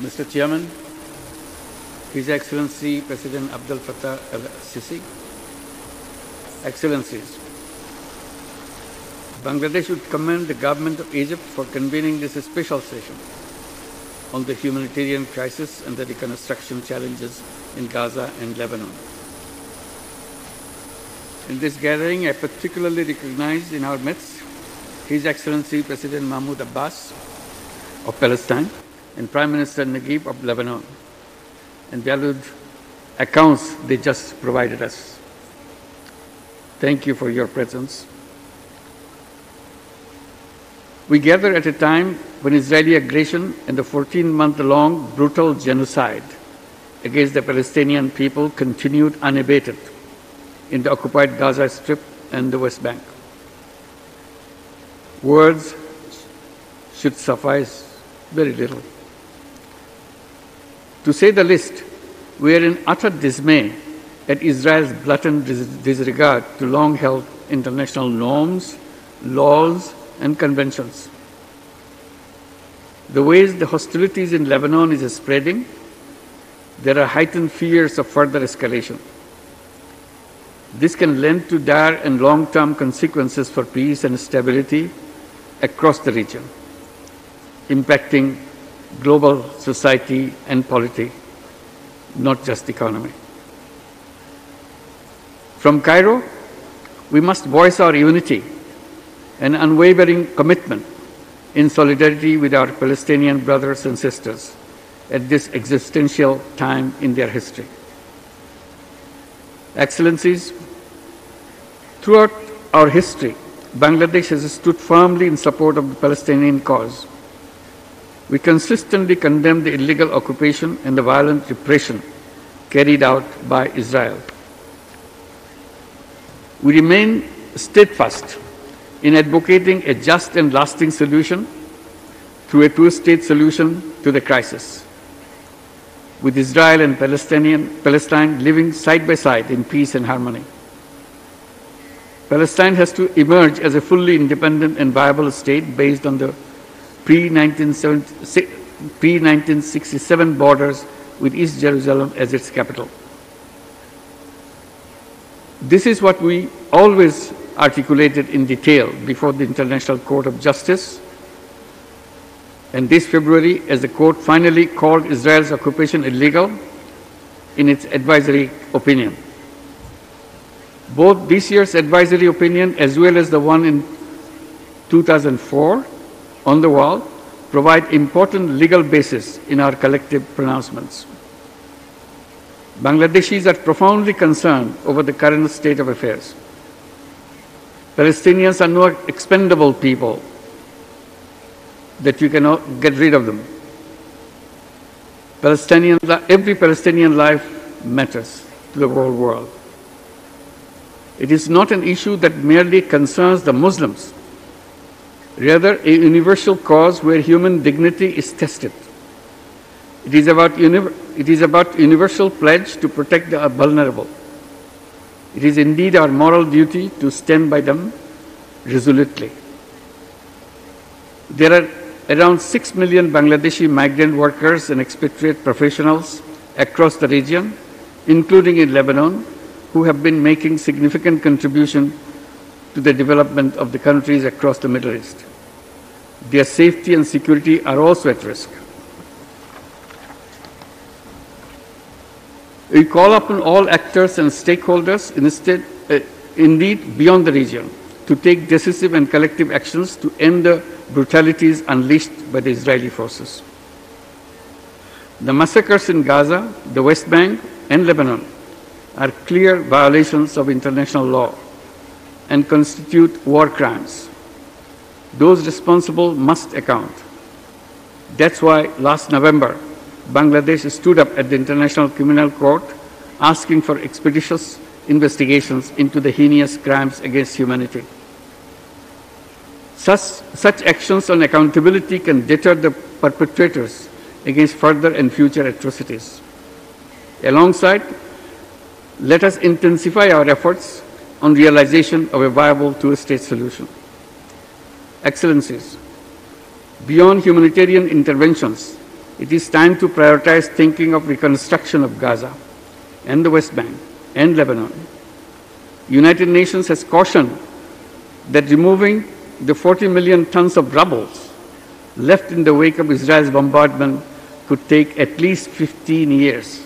Mr. Chairman, His Excellency President Abdel Fattah el-Sisi, Excellencies, Bangladesh would commend the government of Egypt for convening this special session on the humanitarian crisis and the reconstruction challenges in Gaza and Lebanon. In this gathering, I particularly recognize in our midst His Excellency President Mahmoud Abbas of Palestine and Prime Minister Naguib of Lebanon, and valued accounts they just provided us. Thank you for your presence. We gather at a time when Israeli aggression and the 14-month-long brutal genocide against the Palestinian people continued unabated in the occupied Gaza Strip and the West Bank. Words should suffice very little. To say the least, we are in utter dismay at Israel's blatant disregard to long-held international norms, laws, and conventions. The ways the hostilities in Lebanon is spreading, there are heightened fears of further escalation. This can lend to dire and long-term consequences for peace and stability across the region, impacting global society and polity, not just economy. From Cairo, we must voice our unity and unwavering commitment in solidarity with our Palestinian brothers and sisters at this existential time in their history. Excellencies, throughout our history, Bangladesh has stood firmly in support of the Palestinian cause. We consistently condemn the illegal occupation and the violent repression carried out by Israel. We remain steadfast in advocating a just and lasting solution through a two-state solution to the crisis, with Israel and Palestine living side by side in peace and harmony. Palestine has to emerge as a fully independent and viable state based on the pre-1967 borders with East Jerusalem as its capital. This is what we always articulated in detail before the International Court of Justice, and this February, as the court finally called Israel's occupation illegal in its advisory opinion. Both this year's advisory opinion as well as the one in 2004 on the wall provide important legal basis in our collective pronouncements. Bangladeshis are profoundly concerned over the current state of affairs. Palestinians are no expendable people that you cannot get rid of them. Every Palestinian life matters to the whole world. It is not an issue that merely concerns the Muslims, rather a universal cause where human dignity is tested. It is about universal pledge to protect the vulnerable. It is indeed our moral duty to stand by them resolutely. There are around 6 million Bangladeshi migrant workers and expatriate professionals across the region, including in Lebanon, who have been making significant contribution to the development of the countries across the Middle East. Their safety and security are also at risk. We call upon all actors and stakeholders, indeed beyond the region, to take decisive and collective actions to end the brutalities unleashed by the Israeli forces. The massacres in Gaza, the West Bank, and Lebanon are clear violations of international law and constitute war crimes. Those responsible must account. That's why last November, Bangladesh stood up at the International Criminal Court asking for expeditious investigations into the heinous crimes against humanity. Such actions on accountability can deter the perpetrators against further and future atrocities. Alongside, let us intensify our efforts on realization of a viable two-state solution. Excellencies, beyond humanitarian interventions, it is time to prioritize thinking of reconstruction of Gaza and the West Bank and Lebanon. United Nations has cautioned that removing the 40 million tons of rubble left in the wake of Israel's bombardment could take at least 15 years.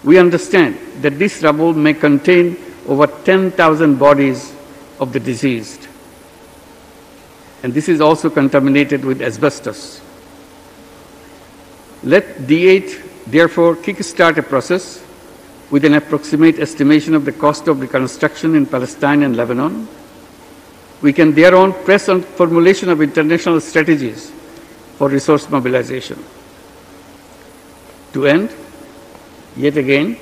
We understand that this rubble may contain over 10,000 bodies of the deceased, and this is also contaminated with asbestos. Let D8 therefore kickstart a process with an approximate estimation of the cost of reconstruction in Palestine and Lebanon. We can thereon press on formulation of international strategies for resource mobilization. To end, yet again,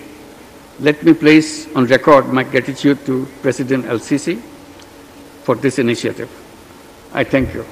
let me place on record my gratitude to President El-Sisi for this initiative. I thank you.